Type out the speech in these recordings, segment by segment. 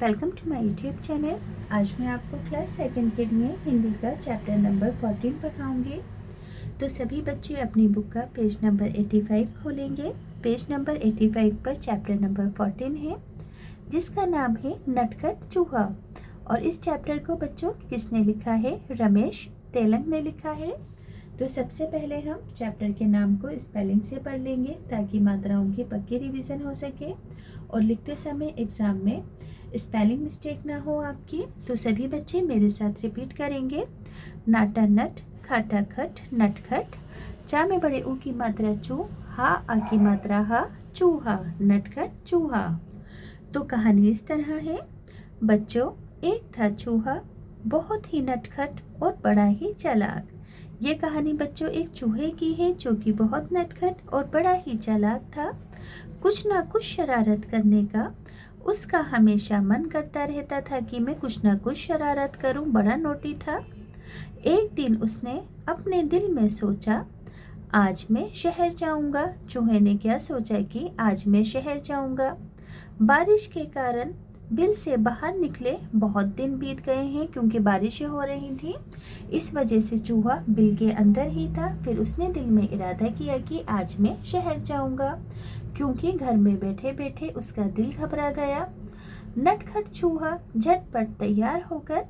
Welcome to my YouTube channel. आज मैं आपको क्लास सेकंड के लिए हिंदी का चैप्टर नंबर 14 पढ़ाऊंगी। तो सभी बच्चे अपनी बुक का पेज नंबर 85 खोलेंगे। पेज नंबर 85 पर चैप्टर नंबर 14 है, जिसका नाम है नटखट चूहा। और इस चैप्टर को बच्चों किसने लिखा है? रमेश तेलंग ने लिखा है। तो सबसे पहले हम चैप्टर के नाम को स्पेलिंग से पढ़ लेंगे ताकि मात्राओं की पक्की रिवीजन हो सके और लिखते समय एग्जाम में स्पेलिंग मिस्टेक ना हो आपकी। तो सभी बच्चे मेरे साथ रिपीट करेंगे। नाटा नट, खाटा खट, नटखट। चा में बड़े ऊ की मात्रा चू, हा आ की मात्रा हा, चूहा, नटखट चूहा। तो कहानी इस तरह है बच्चों। एक था चूहा, बहुत ही नटखट और बड़ा ही चालाक। ये कहानी बच्चों एक चूहे की है जो कि बहुत नटखट और बड़ा ही चालाक था। कुछ ना कुछ शरारत करने का उसका हमेशा मन करता रहता था कि मैं कुछ ना कुछ शरारत करूं। बड़ा नोटी था। एक दिन उसने अपने दिल में सोचा, आज मैं शहर जाऊंगा। चूहे ने क्या सोचा कि आज मैं शहर जाऊंगा। बारिश के कारण बिल से बाहर निकले बहुत दिन बीत गए हैं क्योंकि बारिशें हो रही थी। इस वजह से चूहा बिल के अंदर ही था। फिर उसने दिल में इरादा किया कि आज मैं शहर जाऊंगा, क्योंकि घर में बैठे बैठे उसका दिल घबरा गया। नटखट चूहा झटपट तैयार होकर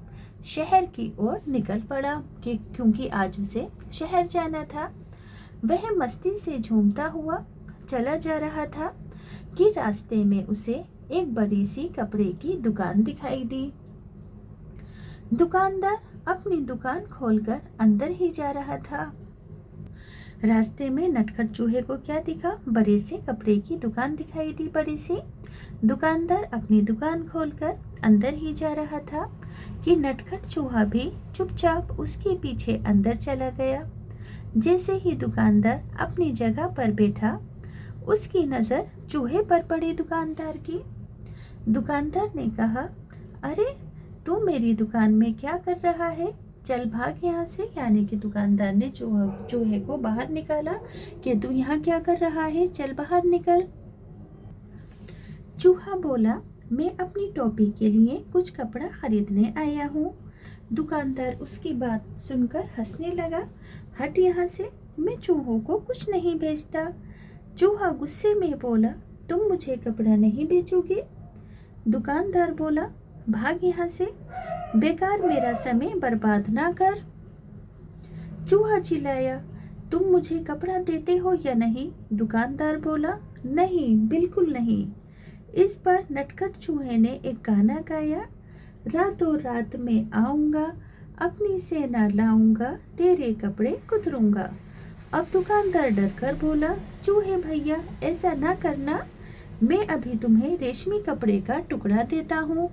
शहर की ओर निकल पड़ा क्योंकि आज उसे शहर जाना था। वह मस्ती से झूमता हुआ चला जा रहा था कि रास्ते में उसे एक बड़ी सी कपड़े की दुकान दिखाई दी। दुकानदार अपनी दुकान खोलकर अंदर ही जा रहा था। रास्ते में नटखट चूहे को क्या दिखा? बड़े से कपड़े की दुकान दिखाई दी, बड़ी सी। दुकानदार अपनी दुकान खोलकर अंदर ही जा रहा था कि नटखट चूहा भी चुपचाप उसके पीछे अंदर चला गया। जैसे ही दुकानदार अपनी जगह पर बैठा, उसकी नजर चूहे पर पड़ी दुकानदार की। दुकानदार ने कहा, अरे तू मेरी दुकान में क्या कर रहा है? चल भाग यहाँ से। यानी कि दुकानदार ने चूहे को बाहर निकाला कि तू यहाँ क्या कर रहा है, चल बाहर निकल। चूहा बोला, मैं अपनी टोपी के लिए कुछ कपड़ा खरीदने आया हूँ। दुकानदार उसकी बात सुनकर हंसने लगा। हट यहाँ से, मैं चूहों को कुछ नहीं बेचता। चूहा गुस्से में बोला, तुम मुझे कपड़ा नहीं बेचोगे? दुकानदार बोला, भाग यहाँ से, बेकार मेरा समय बर्बाद ना कर। चूहा चिल्लाया, तुम मुझे कपड़ा देते हो या नहीं? दुकानदार बोला, नहीं, बिल्कुल नहीं। इस बार नटखट चूहे ने एक गाना गाया, रातों रात में आऊंगा, अपनी सेना लाऊंगा, तेरे कपड़े कुतरूंगा। अब दुकानदार डरकर बोला, चूहे भैया ऐसा ना करना, मैं अभी तुम्हें रेशमी कपड़े का टुकड़ा देता हूँ।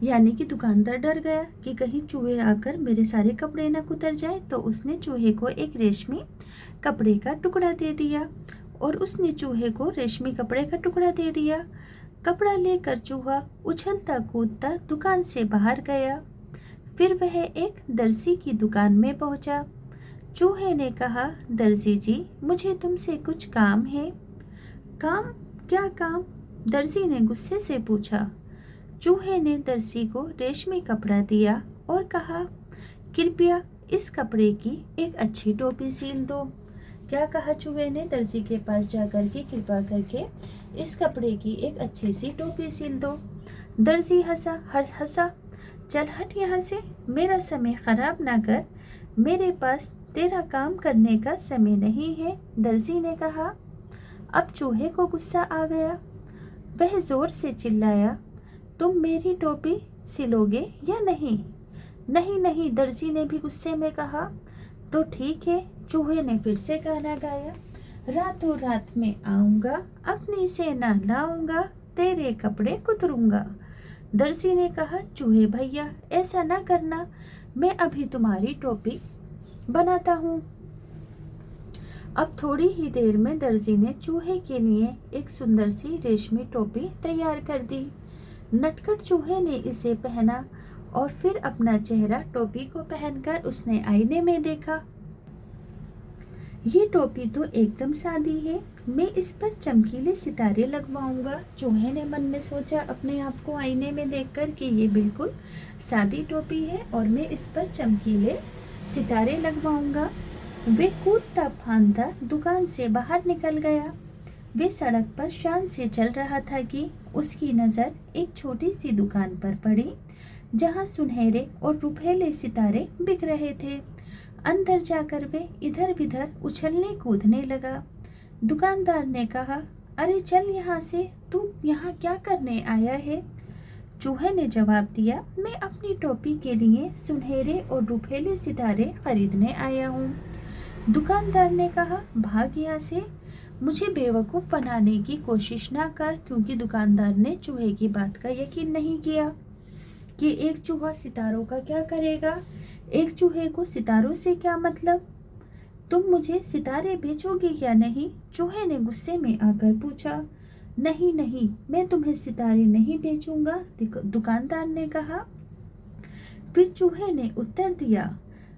यानी कि दुकानदार डर गया कि कहीं चूहे आकर मेरे सारे कपड़े ना कुतर जाए। तो उसने चूहे को एक रेशमी कपड़े का टुकड़ा दे दिया और उसने चूहे को रेशमी कपड़े का टुकड़ा दे दिया। कपड़ा लेकर चूहा उछलता कूदता दुकान से बाहर गया। फिर वह एक दर्जी की दुकान में पहुंचा। चूहे ने कहा, दर्जी जी, मुझे तुमसे कुछ काम है। काम? क्या काम? दर्जी ने गुस्से से पूछा। चूहे ने दर्जी को रेशमी कपड़ा दिया और कहा, कृपया इस कपड़े की एक अच्छी टोपी सील दो। क्या कहा चूहे ने? दर्जी के पास जाकर के कृपा करके इस कपड़े की एक अच्छी सी टोपी सील दो। दर्जी हंसा, चल हट यहाँ से, मेरा समय खराब ना कर, मेरे पास तेरा काम करने का समय नहीं है, दर्जी ने कहा। अब चूहे को गुस्सा आ गया। वह जोर से चिल्लाया, तुम मेरी टोपी सिलोगे या नहीं? नहीं नहीं, दर्जी ने भी गुस्से में कहा। तो ठीक है, चूहे ने फिर से गाना गाया, रातों रात में आऊंगा, अपनी सेना लाऊंगा, तेरे कपड़े कुतरूंगा। दर्जी ने कहा, चूहे भैया ऐसा ना करना, मैं अभी तुम्हारी टोपी बनाता हूँ। अब थोड़ी ही देर में दर्जी ने चूहे के लिए एक सुंदर सी रेशमी टोपी तैयार कर दी। नटखट चूहे ने इसे पहना और फिर अपना चेहरा टोपी को पहनकर उसने आईने में देखा। ये टोपी तो एकदम सादी है, मैं इस पर चमकीले सितारे लगवाऊंगा। चूहे ने मन में सोचा अपने आप को आईने में देखकर कि ये बिल्कुल सादी टोपी है और मैं इस पर चमकीले सितारे लगवाऊंगा। वे कूदता फांदता दुकान से बाहर निकल गया। वे सड़क पर शान से चल रहा था कि उसकी नज़र एक छोटी सी दुकान पर पड़ी जहां सुनहरे और रुपहले सितारे बिक रहे थे। अंदर जाकर वे इधर उधर उछलने कूदने लगा। दुकानदार ने कहा, अरे चल यहाँ से, तू यहाँ क्या करने आया है? चूहे ने जवाब दिया, मैं अपनी टोपी के लिए सुनहरे और रुपहले सितारे खरीदने आया हूँ। दुकानदार ने कहा, भाग यहाँ से, मुझे बेवकूफ़ बनाने की कोशिश ना कर। क्योंकि दुकानदार ने चूहे की बात का यकीन नहीं किया कि एक चूहा सितारों का क्या करेगा, एक चूहे को सितारों से क्या मतलब, तुम मुझे सितारे बेचोगे या नहीं? चूहे ने गुस्से में आकर पूछा। नहीं नहीं, मैं तुम्हें सितारे नहीं बेचूंगा, दुकानदार ने कहा। फिर चूहे ने उत्तर दिया,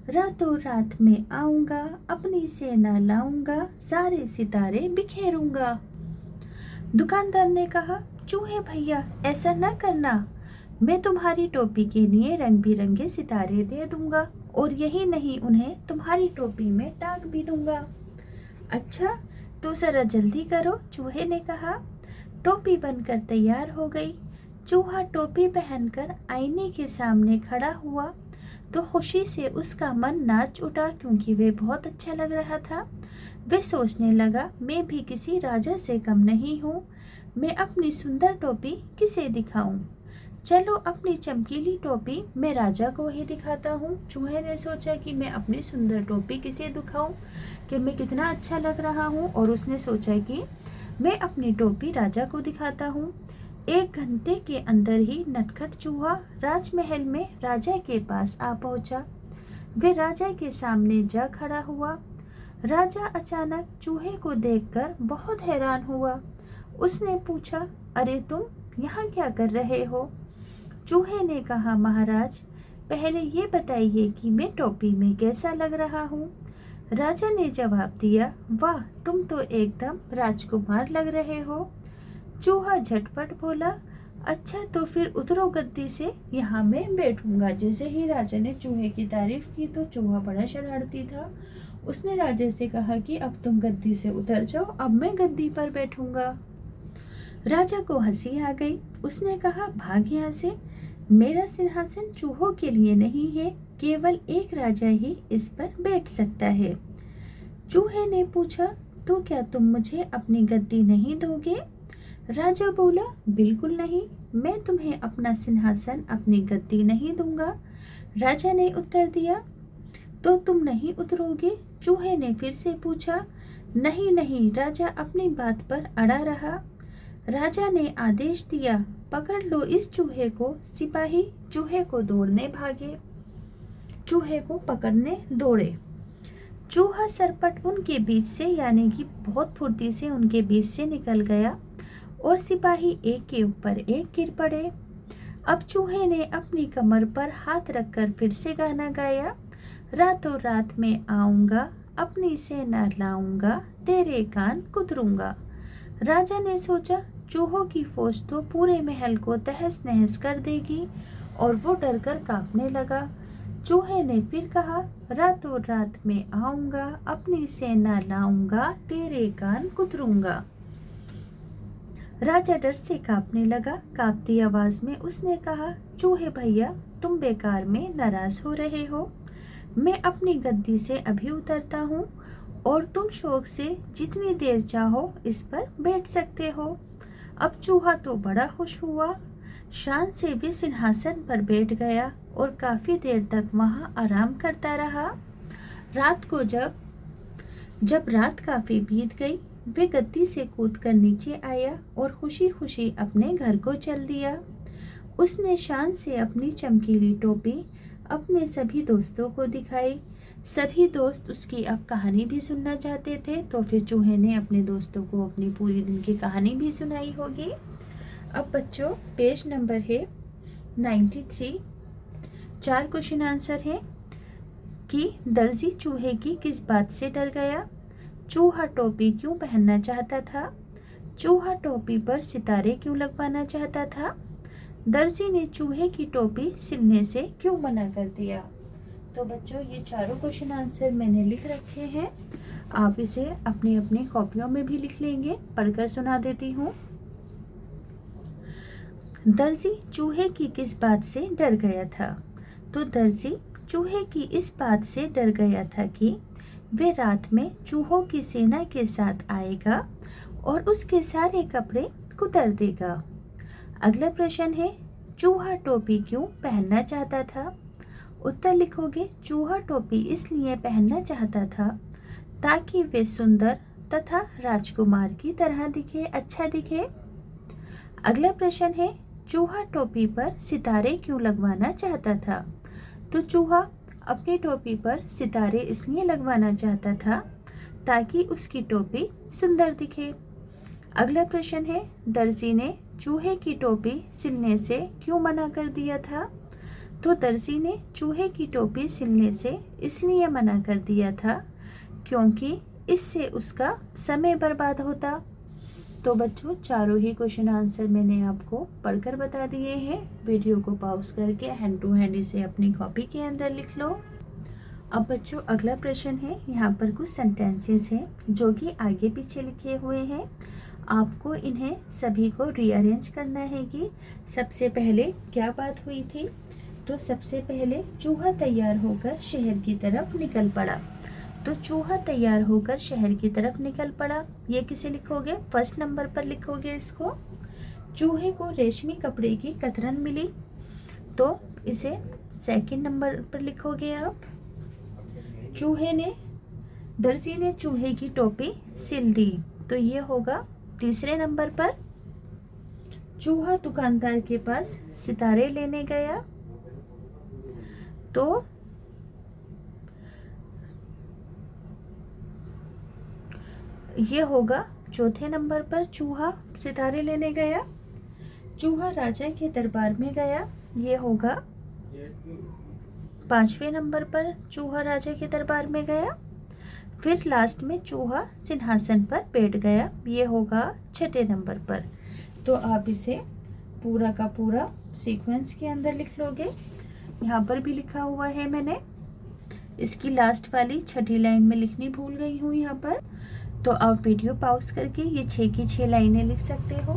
रातों रात में आऊंगा, अपनी सेना लाऊंगा, सारे सितारे बिखेरूंगा। दुकानदार ने कहा, चूहे भैया ऐसा न करना, मैं तुम्हारी टोपी के लिए रंग बिरंगे सितारे दे दूंगा और यही नहीं, उन्हें तुम्हारी टोपी में टांग भी दूंगा। अच्छा तो जरा जल्दी करो, चूहे ने कहा। टोपी बनकर तैयार हो गई। चूहा टोपी पहनकर आईने के सामने खड़ा हुआ तो खुशी से उसका मन नाच उठा क्योंकि वे बहुत अच्छा लग रहा था। वे सोचने लगा, मैं भी किसी राजा से कम नहीं हूँ, मैं अपनी सुंदर टोपी किसे दिखाऊं? चलो अपनी चमकीली टोपी मैं राजा को ही दिखाता हूँ। चूहे ने सोचा कि मैं अपनी सुंदर टोपी किसे दिखाऊं, कि मैं कितना अच्छा लग रहा हूँ, और उसने सोचा कि मैं अपनी टोपी राजा को दिखाता हूँ। 1 घंटे के अंदर ही नटखट चूहा राजमहल में राजा के पास आ पहुँचा। वे राजा के सामने जा खड़ा हुआ। राजा अचानक चूहे को देखकर बहुत हैरान हुआ। उसने पूछा, अरे तुम यहाँ क्या कर रहे हो? चूहे ने कहा, महाराज पहले ये बताइए कि मैं टोपी में कैसा लग रहा हूँ? राजा ने जवाब दिया, वाह तुम तो एकदम राजकुमार लग रहे हो। चूहा झटपट बोला, अच्छा तो फिर उतरो गद्दी से, यहाँ मैं बैठूंगा। जैसे ही राजा ने चूहे की तारीफ की तो चूहा बड़ा शरारती था। उसने राजा से कहा कि अब तुम गद्दी से उतर जाओ, अब मैं गद्दी पर बैठूंगा। राजा को हंसी आ गई। उसने कहा, भाग यहाँ से, मेरा सिंहासन चूहों के लिए नहीं है, केवल एक राजा ही इस पर बैठ सकता है। चूहे ने पूछा, तो क्या तुम मुझे अपनी गद्दी नहीं दोगे? राजा बोला, बिल्कुल नहीं, मैं तुम्हें अपना सिंहासन, अपनी गद्दी नहीं दूंगा। राजा ने उत्तर दिया, तो तुम नहीं उतरोगे? चूहे ने फिर से पूछा। नहीं नहीं, राजा अपनी बात पर अड़ा रहा। राजा ने आदेश दिया, पकड़ लो इस चूहे को। सिपाही चूहे को दौड़ने भागे, चूहे को पकड़ने दौड़े। चूहा सरपट उनके बीच से, यानी कि बहुत फुर्ती से उनके बीच से निकल गया और सिपाही एक के ऊपर एक गिर पड़े। अब चूहे ने अपनी कमर पर हाथ रखकर फिर से गाना गाया, रातों रात में आऊंगा, अपनी सेना लाऊंगा, तेरे कान कुतरूंगा। राजा ने सोचा, चूहों की फौज तो पूरे महल को तहस नहस कर देगी, और वो डरकर कांपने लगा। चूहे ने फिर कहा, रातों रात में आऊंगा, अपनी सेना लाऊंगा, तेरे कान कुतरूंगा। राजा डर से कांपने लगा। कांपती आवाज में उसने कहा, चूहे भैया तुम बेकार में नाराज हो रहे हो, मैं अपनी गद्दी से अभी उतरता हूँ और तुम शौक से जितनी देर चाहो इस पर बैठ सकते हो। अब चूहा तो बड़ा खुश हुआ, शान से भी सिंहासन पर बैठ गया और काफी देर तक वहां आराम करता रहा। रात को जब रात काफी बीत गई, वे गद्दी से कूदकर नीचे आया और खुशी खुशी अपने घर को चल दिया। उसने शान से अपनी चमकीली टोपी अपने सभी दोस्तों को दिखाई। सभी दोस्त उसकी अब कहानी भी सुनना चाहते थे, तो फिर चूहे ने अपने दोस्तों को अपनी पूरी दिन की कहानी भी सुनाई होगी। अब बच्चों पेज नंबर है 93। 4 क्वेश्चन आंसर है कि दर्जी चूहे की किस बात से डर गया? चूहा टोपी क्यों पहनना चाहता था? चूहा टोपी पर सितारे क्यों लगवाना चाहता था? दर्जी ने चूहे की टोपी सिलने से क्यों मना कर दिया? तो बच्चों, ये चारों क्वेश्चन आंसर मैंने लिख रखे हैं। आप इसे अपनी अपनी कॉपियों में भी लिख लेंगे। पढ़कर सुना देती हूँ। दर्जी चूहे की किस बात से डर गया था? तो दर्जी चूहे की इस बात से डर गया था कि वे रात में चूहों की सेना के साथ आएगा और उसके सारे कपड़े कुतर देगा। अगला प्रश्न है, चूहा टोपी क्यों पहनना चाहता था? उत्तर लिखोगे, चूहा टोपी इसलिए पहनना चाहता था ताकि वे सुंदर तथा राजकुमार की तरह दिखे, अच्छा दिखे। अगला प्रश्न है, चूहा टोपी पर सितारे क्यों लगवाना चाहता था? तो चूहा अपनी टोपी पर सितारे इसलिए लगवाना चाहता था ताकि उसकी टोपी सुंदर दिखे। अगला प्रश्न है, दर्जी ने चूहे की टोपी सिलने से क्यों मना कर दिया था? तो दर्जी ने चूहे की टोपी सिलने से इसलिए मना कर दिया था क्योंकि इससे उसका समय बर्बाद होता। तो बच्चों, चारों ही क्वेश्चन आंसर मैंने आपको पढ़कर बता दिए हैं। वीडियो को पॉज करके हैंड टू हैंड इसे अपनी कॉपी के अंदर लिख लो। अब बच्चों, अगला प्रश्न है, यहाँ पर कुछ सेंटेंसेस हैं जो कि आगे पीछे लिखे हुए हैं। आपको इन्हें सभी को रीअरेंज करना है कि सबसे पहले क्या बात हुई थी। तो सबसे पहले चूहा तैयार होकर शहर की तरफ निकल पड़ा। तो चूहा तैयार होकर शहर की तरफ निकल पड़ा, ये किसे लिखोगे? फर्स्ट नंबर पर लिखोगे इसको। चूहे को रेशमी कपड़े की कतरन मिली, तो इसे सेकंड नंबर पर लिखोगे आप। दर्जी ने चूहे की टोपी सिल दी, तो ये होगा तीसरे नंबर पर। चूहा दुकानदार के पास सितारे लेने गया, तो ये होगा चौथे नंबर पर। चूहा सितारे लेने गया। चूहा राजा के दरबार में गया, ये होगा पांचवें नंबर पर। चूहा राजा के दरबार में गया। फिर लास्ट में चूहा सिंहासन पर बैठ गया, ये होगा छठे नंबर पर। तो आप इसे पूरा का पूरा सीक्वेंस के अंदर लिख लोगे। यहाँ पर भी लिखा हुआ है मैंने, इसकी लास्ट वाली छठी लाइन में लिखनी भूल गई हूँ यहाँ पर। तो आप वीडियो पॉज करके ये 6 की 6 लाइनें लिख सकते हो,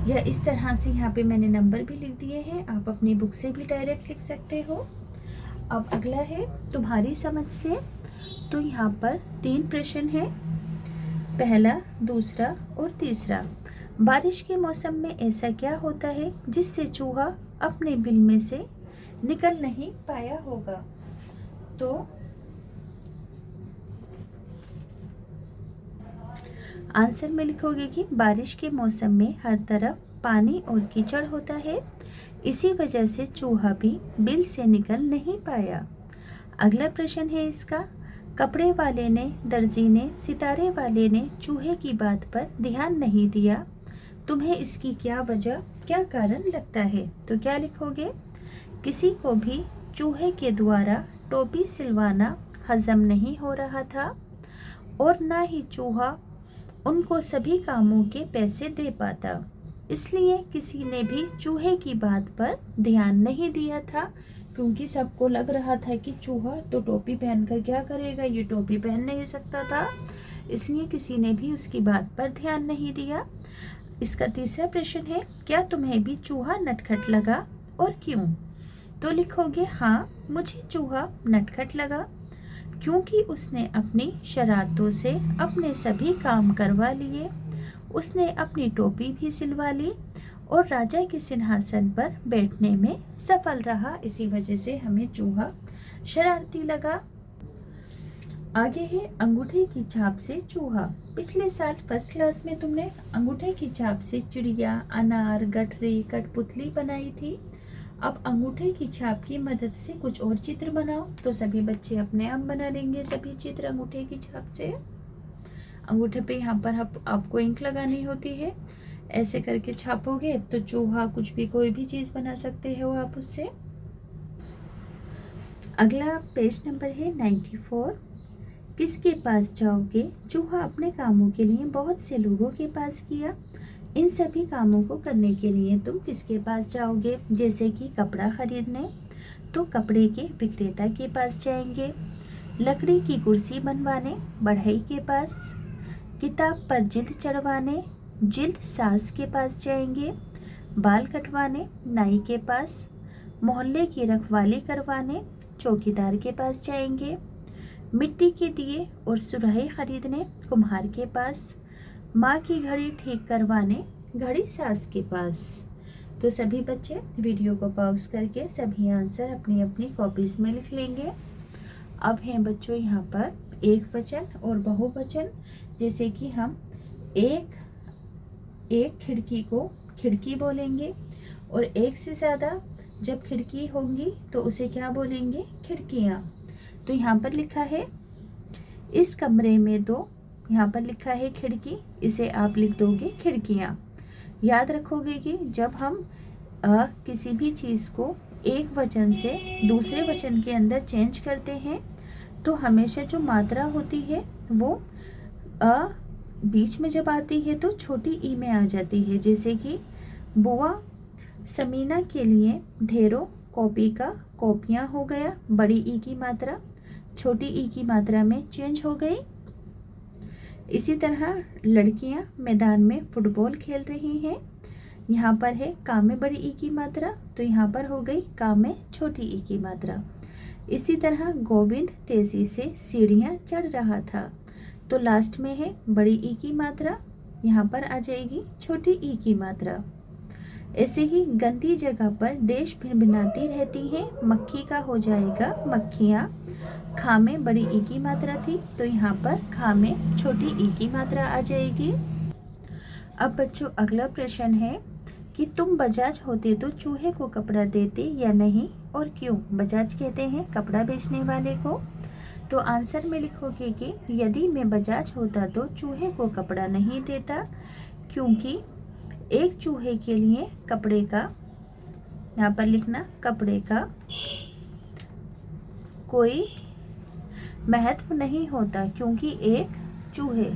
या इस तरह से यहाँ पे मैंने नंबर भी लिख दिए हैं, आप अपनी बुक से भी डायरेक्ट लिख सकते हो। अब अगला है तुम्हारी समझ से। तो यहाँ पर 3 प्रश्न हैं, पहला, दूसरा और तीसरा। बारिश के मौसम में ऐसा क्या होता है जिससे चूहा अपने बिल में से निकल नहीं पाया होगा? तो आंसर में लिखोगे कि बारिश के मौसम में हर तरफ पानी और कीचड़ होता है, इसी वजह से चूहा भी बिल से निकल नहीं पाया। अगला प्रश्न है इसका, कपड़े वाले ने, दर्जी ने, सितारे वाले ने चूहे की बात पर ध्यान नहीं दिया, तुम्हें इसकी क्या वजह, क्या कारण लगता है? तो क्या लिखोगे? किसी को भी चूहे के द्वारा टोपी सिलवाना हजम नहीं हो रहा था और ना ही चूहा उनको सभी कामों के पैसे दे पाता, इसलिए किसी ने भी चूहे की बात पर ध्यान नहीं दिया था, क्योंकि सबको लग रहा था कि चूहा तो टोपी पहनकर क्या करेगा, ये टोपी पहन नहीं सकता था, इसलिए किसी ने भी उसकी बात पर ध्यान नहीं दिया। इसका तीसरा प्रश्न है, क्या तुम्हें भी चूहा नटखट लगा और क्यों? तो लिखोगे, हाँ, मुझे चूहा नटखट लगा क्योंकि उसने अपनी शरारतों से अपने सभी काम करवा लिए, उसने अपनी टोपी भी सिलवा ली और राजा के सिंहासन पर बैठने में सफल रहा, इसी वजह से हमें चूहा शरारती लगा। आगे है अंगूठे की छाप से चूहा। पिछले साल फर्स्ट क्लास में तुमने अंगूठे की छाप से चिड़िया, अनार, गठरी, कठपुतली बनाई थी। अब अंगूठे की छाप की मदद से कुछ और चित्र बनाओ। तो सभी बच्चे अपने आप बना लेंगे सभी चित्र अंगूठे की छाप से। अंगूठे पे यहाँ पर आपको इंक लगानी होती है, ऐसे करके छापोगे तो चूहा, कुछ भी, कोई भी चीज़ बना सकते हो आप उससे। अगला पेज नंबर है 94। किसके पास जाओगे? चूहा अपने कामों के लिए बहुत से लोगों के पास किया। इन सभी कामों को करने के लिए तुम किसके पास जाओगे? जैसे कि कपड़ा खरीदने तो कपड़े के विक्रेता के पास जाएंगे, लकड़ी की कुर्सी बनवाने बढ़ई के पास, किताब पर जिल्द चढ़वाने जिल्द सास के पास जाएंगे, बाल कटवाने नाई के पास, मोहल्ले की रखवाली करवाने चौकीदार के पास जाएंगे, मिट्टी के दिए और सुराही खरीदने कुम्हार के पास, माँ की घड़ी ठीक करवाने घड़ी सास के पास। तो सभी बच्चे वीडियो को पॉज करके सभी आंसर अपनी अपनी कॉपीज में लिख लेंगे। अब हैं बच्चों यहाँ पर एक वचन और बहुवचन। जैसे कि हम एक खिड़की को खिड़की बोलेंगे और एक से ज़्यादा जब खिड़की होंगी तो उसे क्या बोलेंगे? खिड़कियाँ। तो यहाँ पर लिखा है इस कमरे में दो, यहाँ पर लिखा है खिड़की, इसे आप लिख दोगे खिड़कियाँ। याद रखोगे कि जब हम किसी भी चीज़ को एक वचन से दूसरे वचन के अंदर चेंज करते हैं तो हमेशा जो मात्रा होती है वो बीच में जब आती है तो छोटी ई में आ जाती है। जैसे कि बुआ समीना के लिए ढेरों कॉपी का कॉपियाँ हो गया, बड़ी ई की मात्रा छोटी ई की मात्रा में चेंज हो गई। इसी तरह लड़कियां मैदान में फुटबॉल खेल रही हैं, यहाँ पर है का में बड़ी ई की मात्रा तो यहाँ पर हो गई का में छोटी ई की मात्रा। इसी तरह गोविंद तेजी से सीढ़ियाँ चढ़ रहा था तो लास्ट में है बड़ी ई की मात्रा, यहाँ पर आ जाएगी छोटी ई की मात्रा। ऐसे ही गंदी जगह पर देश भिनभिनाती रहती हैं, मक्खी का हो जाएगा मक्खियाँ। खा में बड़ी ई की मात्रा थी तो यहाँ पर खा में छोटी ई की मात्रा आ जाएगी। अब बच्चों अगला प्रश्न है कि तुम बजाज होते तो चूहे को कपड़ा देते या नहीं और क्यों? बजाज कहते हैं कपड़ा बेचने वाले को। तो आंसर में लिखोगे कि यदि मैं बजाज होता तो चूहे को कपड़ा नहीं देता, क्योंकि एक चूहे के लिए कपड़े का, यहाँ पर लिखना कपड़े का कोई महत्व नहीं होता, क्योंकि एक चूहे,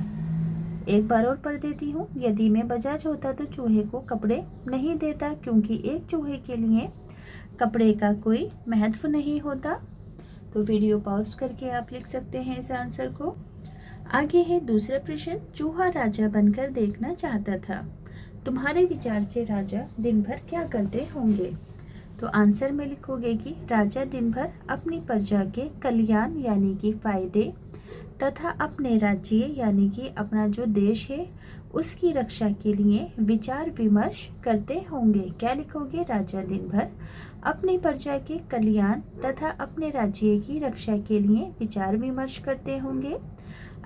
एक बार और पढ़ देती हूँ, यदि मैं बजाज होता तो चूहे को कपड़े नहीं देता, क्योंकि एक चूहे के लिए कपड़े का कोई महत्व नहीं होता। तो वीडियो पॉज करके आप लिख सकते हैं इस आंसर को। आगे है दूसरा प्रश्न, चूहा राजा बनकर देखना चाहता था, तुम्हारे विचार से राजा दिन भर क्या करते होंगे? तो आंसर में लिखोगे कि राजा दिन भर अपनी प्रजा के कल्याण यानी कि फायदे तथा अपने राज्य यानी कि अपना जो देश है उसकी रक्षा के लिए विचार विमर्श करते होंगे। क्या लिखोगे? राजा दिन भर अपनी प्रजा के कल्याण तथा अपने राज्य की रक्षा के लिए विचार विमर्श करते होंगे।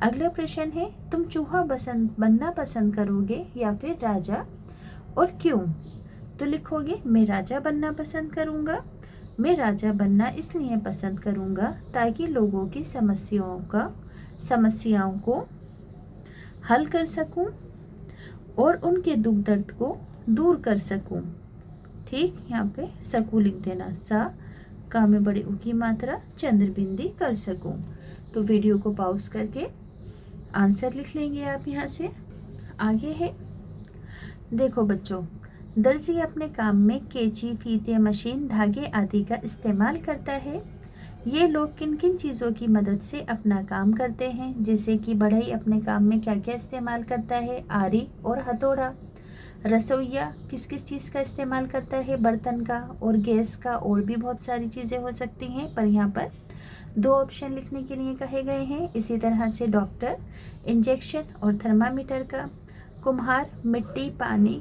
अगला प्रश्न है, तुम चूहा बनना पसंद करोगे या फिर राजा और क्यों? तो लिखोगे मैं राजा बनना पसंद करूँगा। मैं राजा बनना इसलिए पसंद करूँगा ताकि लोगों की समस्याओं को हल कर सकूं और उनके दुख दर्द को दूर कर सकूं। ठीक, यहाँ पे सकू लिख देना, सा का में बड़ी ऊ की मात्रा चंद्रबिंदी कर सकूं। तो वीडियो को पॉज करके आंसर लिख लेंगे आप यहाँ से। आगे है, देखो बच्चों, दर्जी अपने काम में कैंची, फीते, मशीन, धागे आदि का इस्तेमाल करता है। ये लोग किन किन चीज़ों की मदद से अपना काम करते हैं? जैसे कि बढ़ई अपने काम में क्या क्या इस्तेमाल करता है? आरी और हथौड़ा। रसोइया किस किस चीज़ का इस्तेमाल करता है? बर्तन का और गैस का, और भी बहुत सारी चीज़ें हो सकती हैं, पर यहाँ पर 2 ऑप्शन लिखने के लिए कहे गए हैं। इसी तरह से डॉक्टर इंजेक्शन और थर्मामीटर का, कुम्हार मिट्टी, पानी,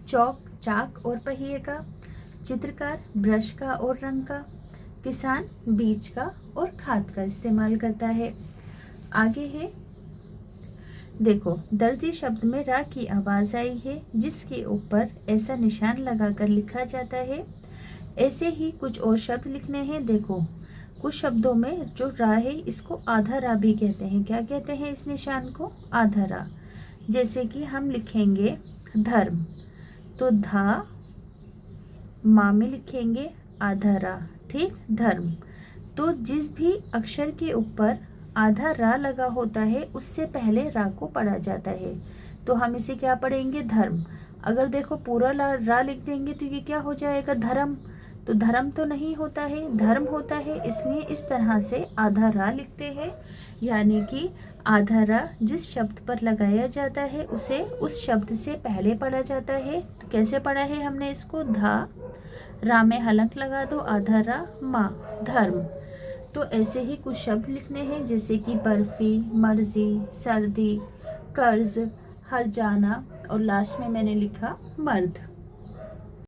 चौक, चाक और पहिए का, चित्रकार ब्रश का और रंग का, किसान बीज का और खाद का इस्तेमाल करता है। आगे है, देखो, दर्जी शब्द में रा की आवाज़ आई है जिसके ऊपर ऐसा निशान लगाकर लिखा जाता है। ऐसे ही कुछ और शब्द लिखने हैं। देखो, कुछ शब्दों में जो रा है इसको आधा रा भी कहते हैं। क्या कहते हैं इस निशान को? आधा रा। जैसे कि हम लिखेंगे धर्म, तो धा माँ में लिखेंगे आधा रा। ठीक, धर्म। तो जिस भी अक्षर के ऊपर आधा रा लगा होता है उससे पहले रा को पढ़ा जाता है। तो हम इसे क्या पढ़ेंगे? धर्म। अगर देखो पूरा रा लिख देंगे तो ये क्या हो जाएगा? धर्म। तो धर्म तो नहीं होता है, धर्म होता है, इसलिए इस तरह से आधा रा लिखते हैं। यानी कि आधा रा जिस शब्द पर लगाया जाता है उसे उस शब्द से पहले पढ़ा जाता है। तो कैसे पढ़ा है हमने इसको? धा, रा में हलक लगा दो, आधा रा, मा, धर्म। तो ऐसे ही कुछ शब्द लिखने हैं, जैसे कि बर्फी, मर्जी, सर्दी, कर्ज, हर जाना, और लास्ट में मैंने लिखा मर्द।